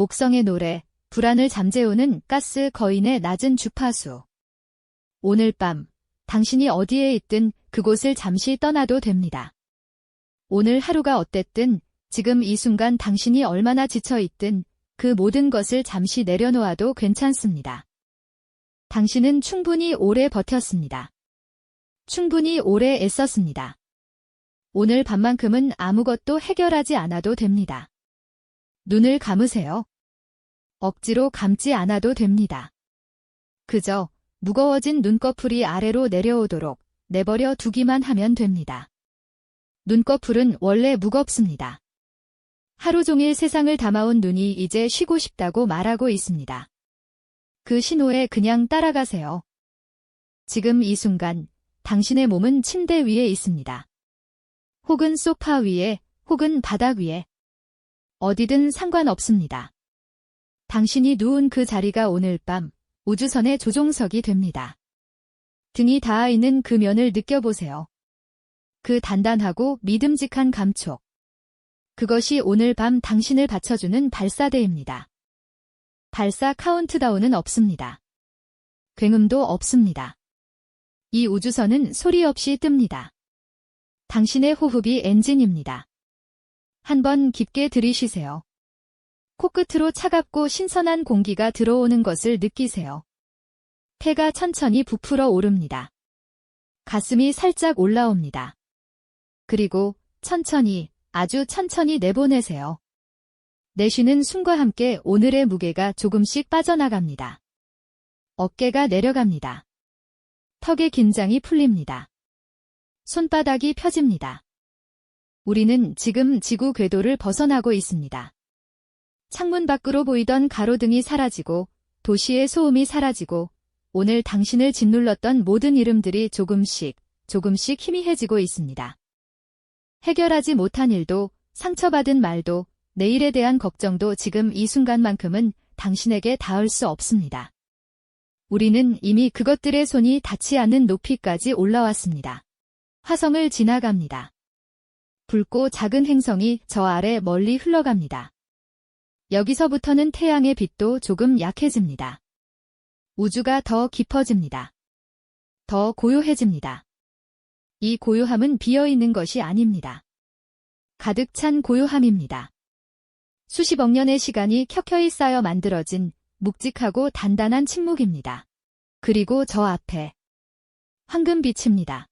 목성의 노래, 불안을 잠재우는 가스 거인의 낮은 주파수. 오늘 밤, 당신이 어디에 있든 그곳을 잠시 떠나도 됩니다. 오늘 하루가 어땠든, 지금 이 순간 당신이 얼마나 지쳐있든 그 모든 것을 잠시 내려놓아도 괜찮습니다. 당신은 충분히 오래 버텼습니다. 충분히 오래 애썼습니다. 오늘 밤만큼은 아무것도 해결하지 않아도 됩니다. 눈을 감으세요. 억지로 감지 않아도 됩니다. 그저 무거워진 눈꺼풀이 아래로 내려오도록 내버려 두기만 하면 됩니다. 눈꺼풀은 원래 무겁습니다. 하루 종일 세상을 담아온 눈이 이제 쉬고 싶다고 말하고 있습니다. 그 신호에 그냥 따라가세요. 지금 이 순간 당신의 몸은 침대 위에 있습니다. 혹은 소파 위에, 혹은 바닥 위에. 어디든 상관없습니다. 당신이 누운 그 자리가 오늘 밤 우주선의 조종석이 됩니다. 등이 닿아 있는 그 면을 느껴보세요. 그 단단하고 믿음직한 감촉. 그것이 오늘 밤 당신을 받쳐주는 발사대입니다. 발사 카운트다운은 없습니다. 굉음도 없습니다. 이 우주선은 소리 없이 뜹니다. 당신의 호흡이 엔진입니다. 한번 깊게 들이쉬세요. 코끝으로 차갑고 신선한 공기가 들어오는 것을 느끼세요. 폐가 천천히 부풀어 오릅니다. 가슴이 살짝 올라옵니다. 그리고 천천히, 아주 천천히 내보내세요. 내쉬는 숨과 함께 오늘의 무게가 조금씩 빠져나갑니다. 어깨가 내려갑니다. 턱의 긴장이 풀립니다. 손바닥이 펴집니다. 우리는 지금 지구 궤도를 벗어나고 있습니다. 창문 밖으로 보이던 가로등이 사라지고 도시의 소음이 사라지고 오늘 당신을 짓눌렀던 모든 이름들이 조금씩 희미해지고 있습니다. 해결하지 못한 일도, 상처받은 말도, 내일에 대한 걱정도 지금 이 순간만큼은 당신에게 닿을 수 없습니다. 우리는 이미 그것들의 손이 닿지 않는 높이까지 올라왔습니다. 화성을 지나갑니다. 붉고 작은 행성이 저 아래 멀리 흘러갑니다. 여기서부터는 태양의 빛도 조금 약해집니다. 우주가 더 깊어집니다. 더 고요해집니다. 이 고요함은 비어있는 것이 아닙니다. 가득 찬 고요함입니다. 수십억 년의 시간이 켜켜이 쌓여 만들어진 묵직하고 단단한 침묵입니다. 그리고 저 앞에 황금빛입니다.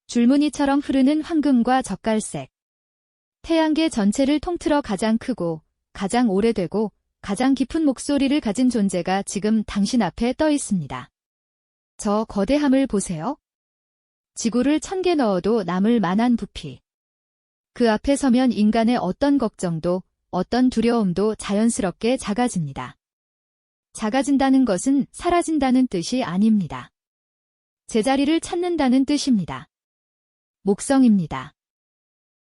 줄무늬처럼 흐르는 황금과 젓갈색. 태양계 전체를 통틀어 가장 크고 가장 오래되고 가장 깊은 목소리를 가진 존재가 지금 당신 앞에 떠 있습니다. 저 거대함을 보세요. 지구를 1000개 넣어도 남을 만한 부피. 그 앞에 서면 인간의 어떤 걱정도, 어떤 두려움도 자연스럽게 작아집니다. 작아진다는 것은 사라진다는 뜻이 아닙니다. 제자리를 찾는다는 뜻입니다. 목성입니다.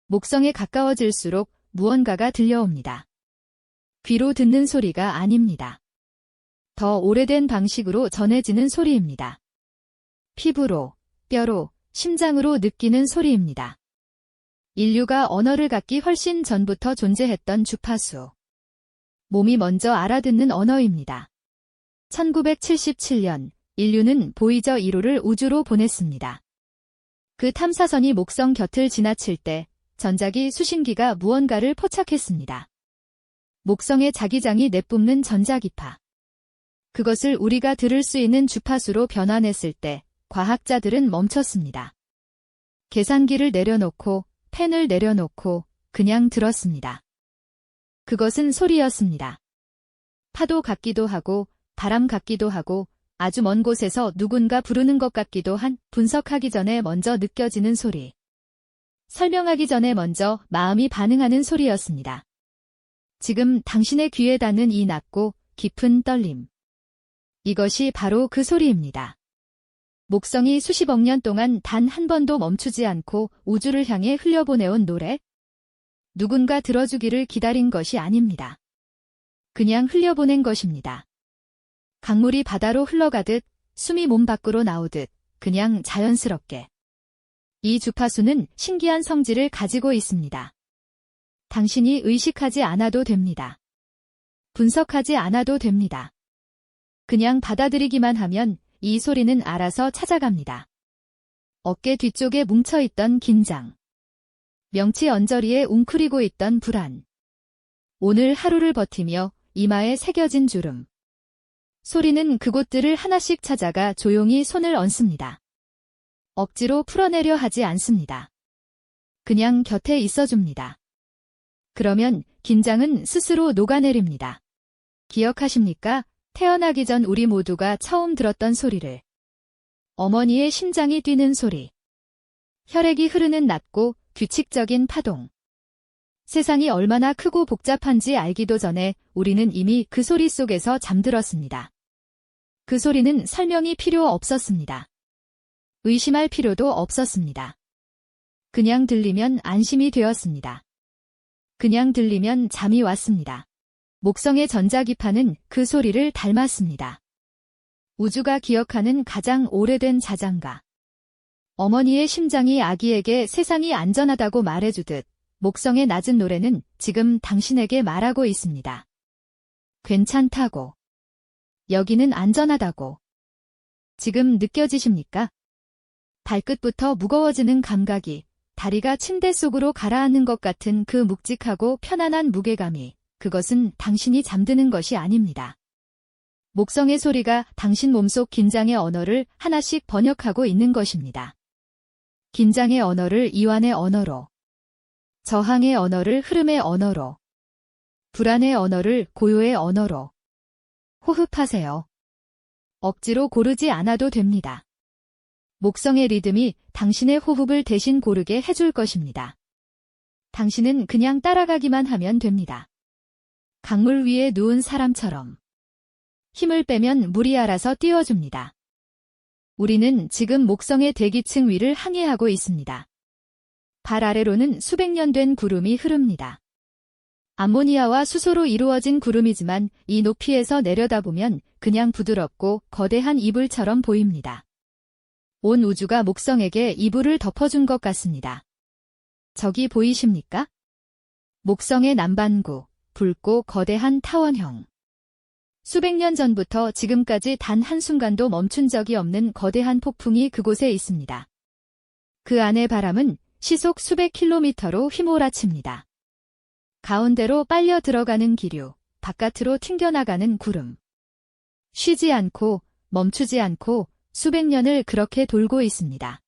목성에 가까워질수록 무언가가 들려옵니다. 귀로 듣는 소리가 아닙니다. 더 오래된 방식으로 전해지는 소리입니다. 피부로, 뼈로, 심장으로 느끼는 소리입니다. 인류가 언어를 갖기 훨씬 전부터 존재했던 주파수. 몸이 먼저 알아듣는 언어입니다. 1977년, 인류는 보이저 1호를 우주로 보냈습니다. 그 탐사선이 목성 곁을 지나칠 때 전자기 수신기가 무언가를 포착했습니다. 목성의 자기장이 내뿜는 전자기파. 그것을 우리가 들을 수 있는 주파수로 변환했을 때 과학자들은 멈췄습니다. 계산기를 내려놓고 펜을 내려놓고 그냥 들었습니다. 그것은 소리였습니다. 파도 같기도 하고 바람 같기도 하고 아주 먼 곳에서 누군가 부르는 것 같기도 한 분석하기 전에 먼저 느껴지는 소리. 설명하기 전에 먼저 마음이 반응하는 소리였습니다. 지금 당신의 귀에 닿는 이 낮고 깊은 떨림. 이것이 바로 그 소리입니다. 목성이 수십억 년 동안 단 한 번도 멈추지 않고 우주를 향해 흘려보내온 노래? 누군가 들어주기를 기다린 것이 아닙니다. 그냥 흘려보낸 것입니다. 강물이 바다로 흘러가듯, 숨이 몸 밖으로 나오듯, 그냥 자연스럽게. 이 주파수는 신기한 성질을 가지고 있습니다. 당신이 의식하지 않아도 됩니다. 분석하지 않아도 됩니다. 그냥 받아들이기만 하면 이 소리는 알아서 찾아갑니다. 어깨 뒤쪽에 뭉쳐있던 긴장. 명치 언저리에 웅크리고 있던 불안. 오늘 하루를 버티며 이마에 새겨진 주름. 소리는 그곳들을 하나씩 찾아가 조용히 손을 얹습니다. 억지로 풀어내려 하지 않습니다. 그냥 곁에 있어줍니다. 그러면 긴장은 스스로 녹아내립니다. 기억하십니까? 태어나기 전 우리 모두가 처음 들었던 소리를. 어머니의 심장이 뛰는 소리. 혈액이 흐르는 낮고 규칙적인 파동. 세상이 얼마나 크고 복잡한지 알기도 전에 우리는 이미 그 소리 속에서 잠들었습니다. 그 소리는 설명이 필요 없었습니다. 의심할 필요도 없었습니다. 그냥 들리면 안심이 되었습니다. 그냥 들리면 잠이 왔습니다. 목성의 전자기파는 그 소리를 닮았습니다. 우주가 기억하는 가장 오래된 자장가. 어머니의 심장이 아기에게 세상이 안전하다고 말해주듯 목성의 낮은 노래는 지금 당신에게 말하고 있습니다. 괜찮다고. 여기는 안전하다고. 지금 느껴지십니까? 발끝부터 무거워지는 감각이, 다리가 침대 속으로 가라앉는 것 같은 그 묵직하고 편안한 무게감이, 그것은 당신이 잠드는 것이 아닙니다. 목성의 소리가 당신 몸속 긴장의 언어를 하나씩 번역하고 있는 것입니다. 긴장의 언어를 이완의 언어로, 저항의 언어를 흐름의 언어로, 불안의 언어를 고요의 언어로. 호흡하세요. 억지로 고르지 않아도 됩니다. 목성의 리듬이 당신의 호흡을 대신 고르게 해줄 것입니다. 당신은 그냥 따라가기만 하면 됩니다. 강물 위에 누운 사람처럼. 힘을 빼면 물이 알아서 띄워줍니다. 우리는 지금 목성의 대기층 위를 항해하고 있습니다. 발 아래로는 수백 년 된 구름이 흐릅니다. 암모니아와 수소로 이루어진 구름이지만 이 높이에서 내려다보면 그냥 부드럽고 거대한 이불처럼 보입니다. 온 우주가 목성에게 이불을 덮어준 것 같습니다. 저기 보이십니까? 목성의 남반구, 붉고 거대한 타원형. 수백 년 전부터 지금까지 단 한순간도 멈춘 적이 없는 거대한 폭풍이 그곳에 있습니다. 그 안의 바람은 시속 수백 킬로미터로 휘몰아칩니다. 가운데로 빨려 들어가는 기류, 바깥으로 튕겨나가는 구름. 쉬지 않고, 멈추지 않고 수백 년을 그렇게 돌고 있습니다.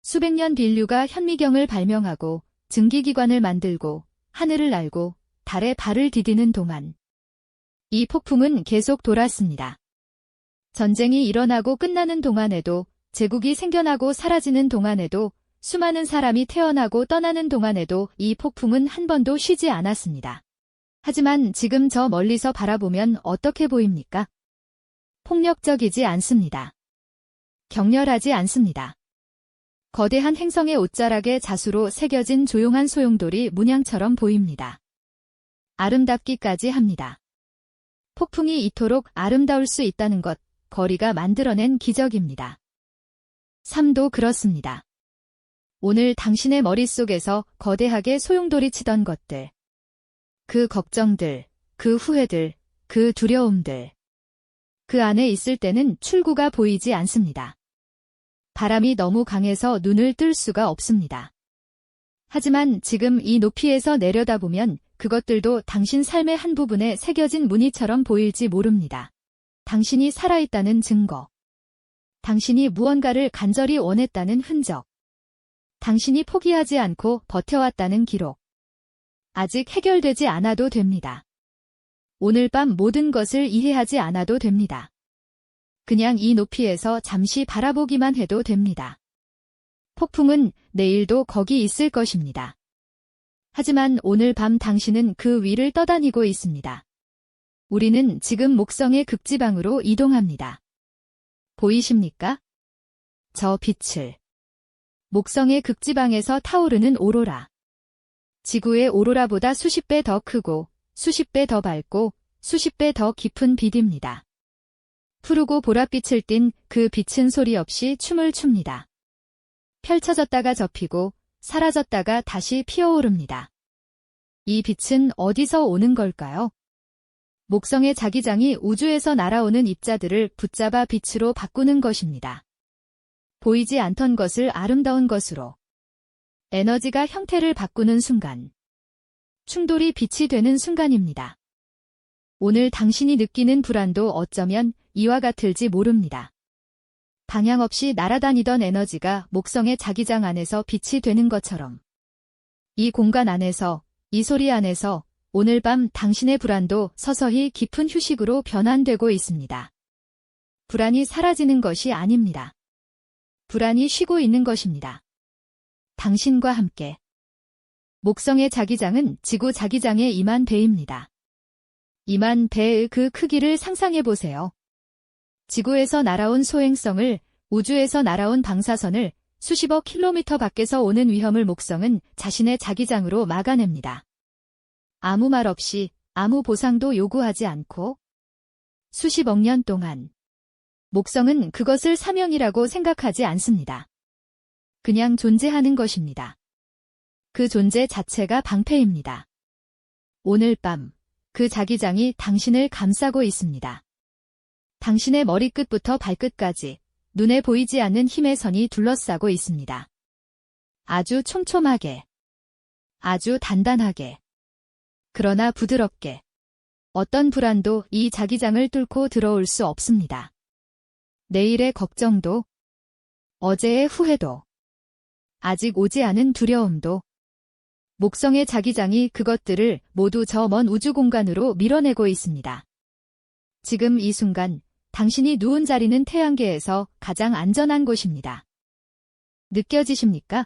수백 년 빈류가 현미경을 발명하고 증기기관을 만들고 하늘을 날고 달에 발을 디디는 동안 이 폭풍은 계속 돌았습니다. 전쟁이 일어나고 끝나는 동안에도, 제국이 생겨나고 사라지는 동안에도, 수많은 사람이 태어나고 떠나는 동안에도 이 폭풍은 한 번도 쉬지 않았습니다. 하지만 지금 저 멀리서 바라보면 어떻게 보입니까? 폭력적이지 않습니다. 격렬하지 않습니다. 거대한 행성의 옷자락에 자수로 새겨진 조용한 소용돌이 문양처럼 보입니다. 아름답기까지 합니다. 폭풍이 이토록 아름다울 수 있다는 것, 거리가 만들어낸 기적입니다. 삶도 그렇습니다. 오늘 당신의 머릿속에서 거대하게 소용돌이 치던 것들, 그 걱정들, 그 후회들, 그 두려움들, 그 안에 있을 때는 출구가 보이지 않습니다. 바람이 너무 강해서 눈을 뜰 수가 없습니다. 하지만 지금 이 높이에서 내려다보면 그것들도 당신 삶의 한 부분에 새겨진 무늬처럼 보일지 모릅니다. 당신이 살아있다는 증거. 당신이 무언가를 간절히 원했다는 흔적. 당신이 포기하지 않고 버텨왔다는 기록. 아직 해결되지 않아도 됩니다. 오늘 밤 모든 것을 이해하지 않아도 됩니다. 그냥 이 높이에서 잠시 바라보기만 해도 됩니다. 폭풍은 내일도 거기 있을 것입니다. 하지만 오늘 밤 당신은 그 위를 떠다니고 있습니다. 우리는 지금 목성의 극지방으로 이동합니다. 보이십니까? 저 빛을. 목성의 극지방에서 타오르는 오로라. 지구의 오로라보다 수십 배 더 크고 수십 배 더 밝고 수십 배 더 깊은 빛입니다. 푸르고 보랏빛을 띤 그 빛은 소리 없이 춤을 춥니다. 펼쳐졌다가 접히고 사라졌다가 다시 피어오릅니다. 이 빛은 어디서 오는 걸까요? 목성의 자기장이 우주에서 날아오는 입자들을 붙잡아 빛으로 바꾸는 것입니다. 보이지 않던 것을 아름다운 것으로. 에너지가 형태를 바꾸는 순간. 충돌이 빛이 되는 순간입니다. 오늘 당신이 느끼는 불안도 어쩌면 이와 같을지 모릅니다. 방향 없이 날아다니던 에너지가 목성의 자기장 안에서 빛이 되는 것처럼. 이 공간 안에서, 이 소리 안에서 오늘 밤 당신의 불안도 서서히 깊은 휴식으로 변환되고 있습니다. 불안이 사라지는 것이 아닙니다. 불안이 쉬고 있는 것입니다. 당신과 함께. 목성의 자기장은 지구 자기장의 2만 배입니다. 2만 배의 그 크기를 상상해 보세요. 지구에서 날아온 소행성을, 우주에서 날아온 방사선을 수십억 킬로미터 밖에서 오는 위험을 목성은 자신의 자기장으로 막아냅니다. 아무 말 없이, 아무 보상도 요구하지 않고 수십억 년 동안 목성은 그것을 사명이라고 생각하지 않습니다. 그냥 존재하는 것입니다. 그 존재 자체가 방패입니다. 오늘 밤 그 자기장이 당신을 감싸고 있습니다. 당신의 머리끝부터 발끝까지 눈에 보이지 않는 힘의 선이 둘러싸고 있습니다. 아주 촘촘하게, 아주 단단하게, 그러나 부드럽게. 어떤 불안도 이 자기장을 뚫고 들어올 수 없습니다. 내일의 걱정도, 어제의 후회도, 아직 오지 않은 두려움도, 목성의 자기장이 그것들을 모두 저 먼 우주 공간으로 밀어내고 있습니다. 지금 이 순간 당신이 누운 자리는 태양계에서 가장 안전한 곳입니다. 느껴지십니까?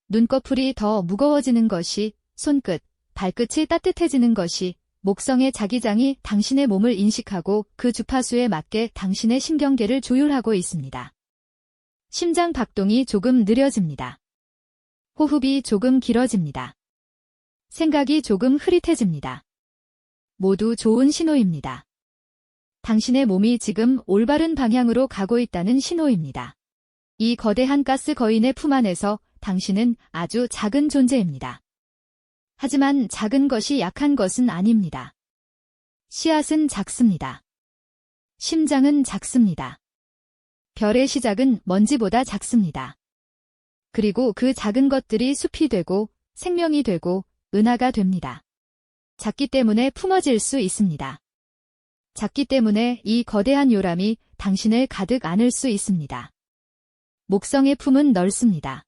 눈꺼풀이 더 무거워지는 것이, 손끝, 발끝이 따뜻해지는 것이, 목성의 자기장이 당신의 몸을 인식하고 그 주파수에 맞게 당신의 신경계를 조율하고 있습니다. 심장 박동이 조금 느려집니다. 호흡이 조금 길어집니다. 생각이 조금 흐릿해집니다. 모두 좋은 신호입니다. 당신의 몸이 지금 올바른 방향으로 가고 있다는 신호입니다. 이 거대한 가스 거인의 품 안에서 당신은 아주 작은 존재입니다. 하지만 작은 것이 약한 것은 아닙니다. 씨앗은 작습니다. 심장은 작습니다. 별의 시작은 먼지보다 작습니다. 그리고 그 작은 것들이 숲이 되고 생명이 되고 은하가 됩니다. 작기 때문에 품어질 수 있습니다. 작기 때문에 이 거대한 요람이 당신을 가득 안을 수 있습니다. 목성의 품은 넓습니다.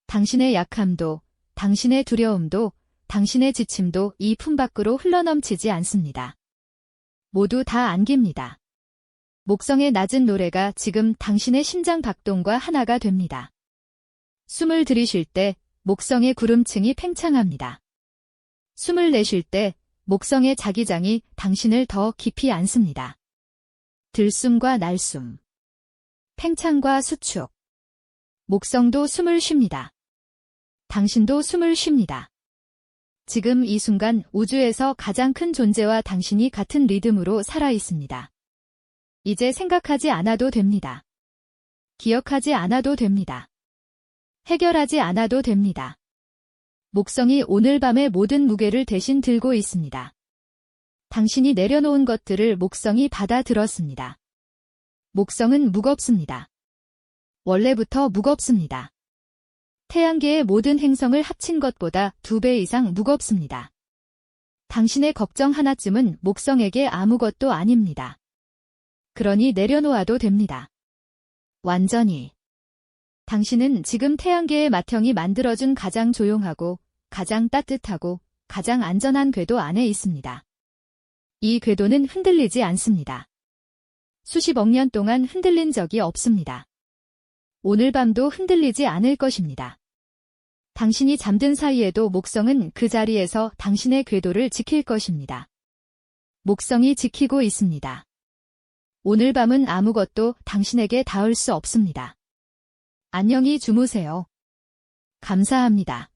당신의 약함도, 당신의 두려움도, 당신의 지침도 이 품 밖으로 흘러넘치지 않습니다. 모두 다 안깁니다. 목성의 낮은 노래가 지금 당신의 심장 박동과 하나가 됩니다. 숨을 들이쉴 때 목성의 구름층이 팽창합니다. 숨을 내쉴 때 목성의 자기장이 당신을 더 깊이 안습니다. 들숨과 날숨, 팽창과 수축. 목성도 숨을 쉽니다. 당신도 숨을 쉽니다. 지금 이 순간 우주에서 가장 큰 존재와 당신이 같은 리듬으로 살아 있습니다. 이제 생각하지 않아도 됩니다. 기억하지 않아도 됩니다. 해결하지 않아도 됩니다. 목성이 오늘 밤의 모든 무게를 대신 들고 있습니다. 당신이 내려놓은 것들을 목성이 받아들었습니다. 목성은 무겁습니다. 원래부터 무겁습니다. 태양계의 모든 행성을 합친 것보다 2배 이상 무겁습니다. 당신의 걱정 하나쯤은 목성에게 아무것도 아닙니다. 그러니 내려놓아도 됩니다. 완전히. 당신은 지금 태양계의 맏형이 만들어준 가장 조용하고, 가장 따뜻하고, 가장 안전한 궤도 안에 있습니다. 이 궤도는 흔들리지 않습니다. 수십억 년 동안 흔들린 적이 없습니다. 오늘 밤도 흔들리지 않을 것입니다. 당신이 잠든 사이에도 목성은 그 자리에서 당신의 궤도를 지킬 것입니다. 목성이 지키고 있습니다. 오늘 밤은 아무것도 당신에게 닿을 수 없습니다. 안녕히 주무세요. 감사합니다.